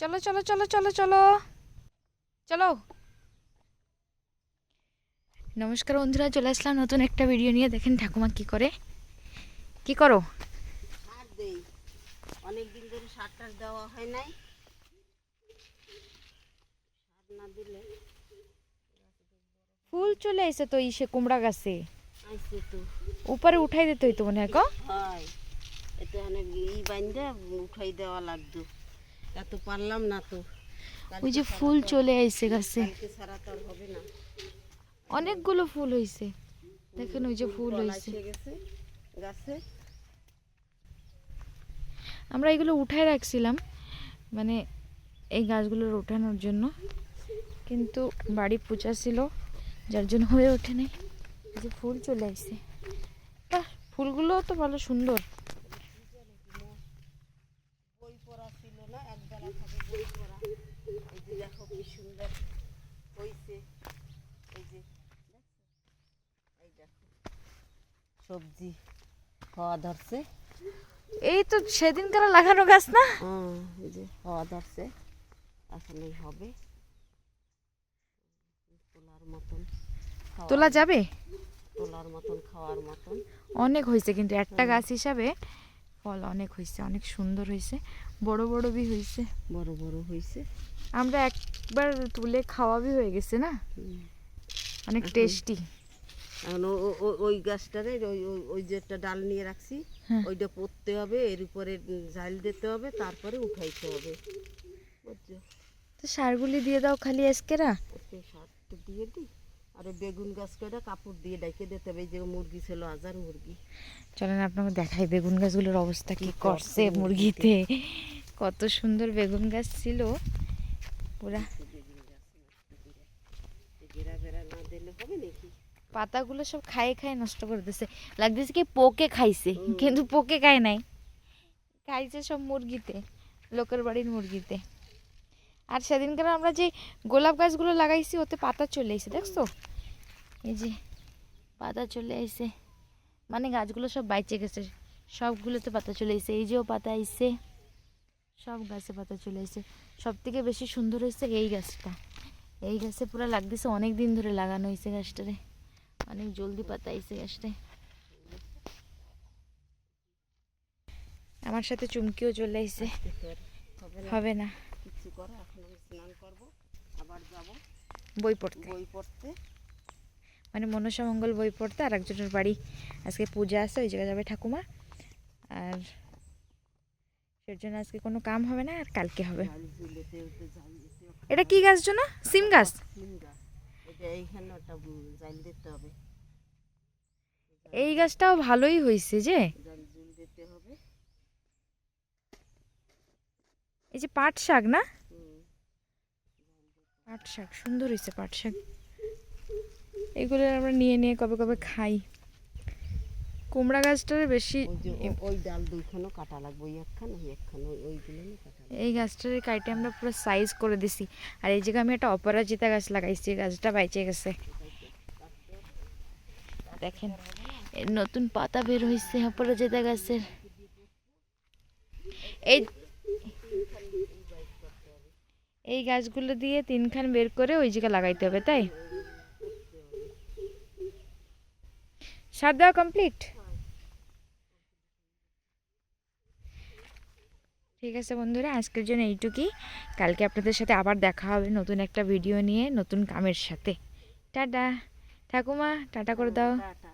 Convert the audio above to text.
চলো চলো চলো চলো চলো চলো। নমস্কার বন্ধুরা, চলে আসলাম নতুন একটা ভিডিও নিয়ে। দেখেন ঠাকুমা কি করে, কি করো? সার দেই, অনেকদিন ধরে সারটার দেওয়া হয় নাই। সার না দিলে ফুল চলে এসে তো ইসে কুমড়া গাছে আইসে তো উপরে উঠাই দিতে হইতো মনে হয়। হয়, এতে অনেক বাইন্দা উঠাই দেওয়া লাগতো, এত পারলাম না তো। ওই যে ফুল চলে এসে গাছে, কালকে ছাড়া তো আর হবে না। অনেকগুলো ফুল হইছে। দেখেন ওই যে ফুল হইছে। গেছে গাছে। আমরা এগুলো উঠায় রাখছিলাম, মানে এই গাছগুলোর ওঠানোর জন্য, কিন্তু বাড়ি পূজা ছিল যার জন্য হয়ে ওঠে নাই। এই যে ফুল চলে আসছে, ফুলগুলো তো ভালো সুন্দর। বই পড়া ছিল না, একবেলা থাকে বই পড়া। এই যে দেখো কি সুন্দর হয়েছে। এই যে এই দেখো সবজি হওয়া ধরছে। এই তো সেদিনকার লাগানো গাছ না? এই যে হওয়া ধরছে, আসলেই হবে। তোলার মতন, তোলা যাবে, তোলার মতন, খাওয়ার মতন অনেক হয়েছে। কিন্তু একটা গাছ হিসাবে ফল অনেক হয়েছে, অনেক সুন্দর হয়েছে, বড় বড় বি হয়েছে, বড় বড় হয়েছে। আমরা একবার তুলে খাওয়া বি হয়ে গেছে না, অনেক টেস্টি। এখন ওই গাছটারে ওই ওই ওই যে একটা ডাল নিয়ে রাখছি, ওইটা পুঁততে হবে, এর উপরে জাল দিতে হবে, তারপরে উঠাইতে হবে, বুঝছো? তো সারগুলি দিয়ে দাও খালি আজকেরা। একটু সারটা দিয়ে দিই, আর ওই বেগুন গাছ কটা কাপড় দিয়ে ডাইকে দিতে হবে। এই যে মুরগি ছিল, হাজার মুরগি। চলেন আপনাকে দেখাই বেগুন গাছগুলোর অবস্থা কি করছে মুরগিতে। কত সুন্দর বেগুন গাছ ছিল পুরা। বেড়া বেড়া না দিলে হবে নাকি? পাতাগুলো সব খায়ে খায়ে নষ্ট করে দিছে, লাগতেছে কি পোকে খাইছে, কিন্তু পোকে খায় নাই, খাইছে সব মুরগিতে, লোকের বাড়ির মুরগিতে। আর সেদিনকার আমরা যে গোলাপ গাছগুলো লাগাইছি ওতে পাতা চলে এসে, দেখছো? এই যে পাতা চলে আইছে, মানে গাছগুলো সব বাইচে গেছে, সবগুলোতে পাতা চলে এসে। এই যেও পাতা আইছে, সব গাছে পাতা চলে এসে। সব থেকে বেশি সুন্দর হয়েছে এই গাছটা। এই গাছে পুরো লাগতেছে অনেক দিন ধরে লাগানো হয়েছে গাছটারে, অনেক জলদি পাতা আইছে গাছটায়। আমার সাথে চুমকিও চলে আইছে। হবে না কিছু করে, এখন আমি স্নান করব, আবার যাব বই পড়তে, বই পড়তে, মানে মনসা মঙ্গল বই পড়তে। আর একজনের বাড়ি আজকে পূজা আছে, ওই জায়গায় যাবে ঠাকুমা। আর সের জন্য আজকে কোনো কাম হবে না, আর কালকে হবে। এটা কি গাছ জন্য? সিম গাছ। সিম গাছ, এটা এইখানে ওটা জাল দিতে হবে। এই গাছটাও ভালোই হয়েছে যে, জাল দিতে হবে। এই যে পাট শাক না, পাট শাক সুন্দর হয়েছে, পাট শাক। এগুলো আমরা নিয়ে নিয়ে কবে কবে খাই। কুমড়া গাছটার বেশি, ওই ডাল দুইখানো কাটা লাগবে, ওই একখান ওই একখান, ওইগুলো কাটা লাগবে। এই গাছটার কাটে আমরা পুরো সাইজ করে দিছি। আর এই জায়গায় আমি একটা অপরাজিতা গাছ লাগাইছি, গাছটা বাইচে গেছে। দেখেন নতুন পাতা বের হয়েছে অপরাজিতা গাছের। এই এই গাছগুলো দিয়ে তিনখান বের করে ওই জায়গায় লাগাইতে হবে, তাই? সার দেওয়া কমপ্লিট। ঠিক আছে বন্ধুরা, আজকের জন্য এইটুকুই। কালকে আপনাদের সাথে আবার দেখা হবে নতুন একটা ভিডিও নিয়ে, নতুন কামের সাথে। টাটা ঠাকুমা, টাটা করে দাও। টাটা।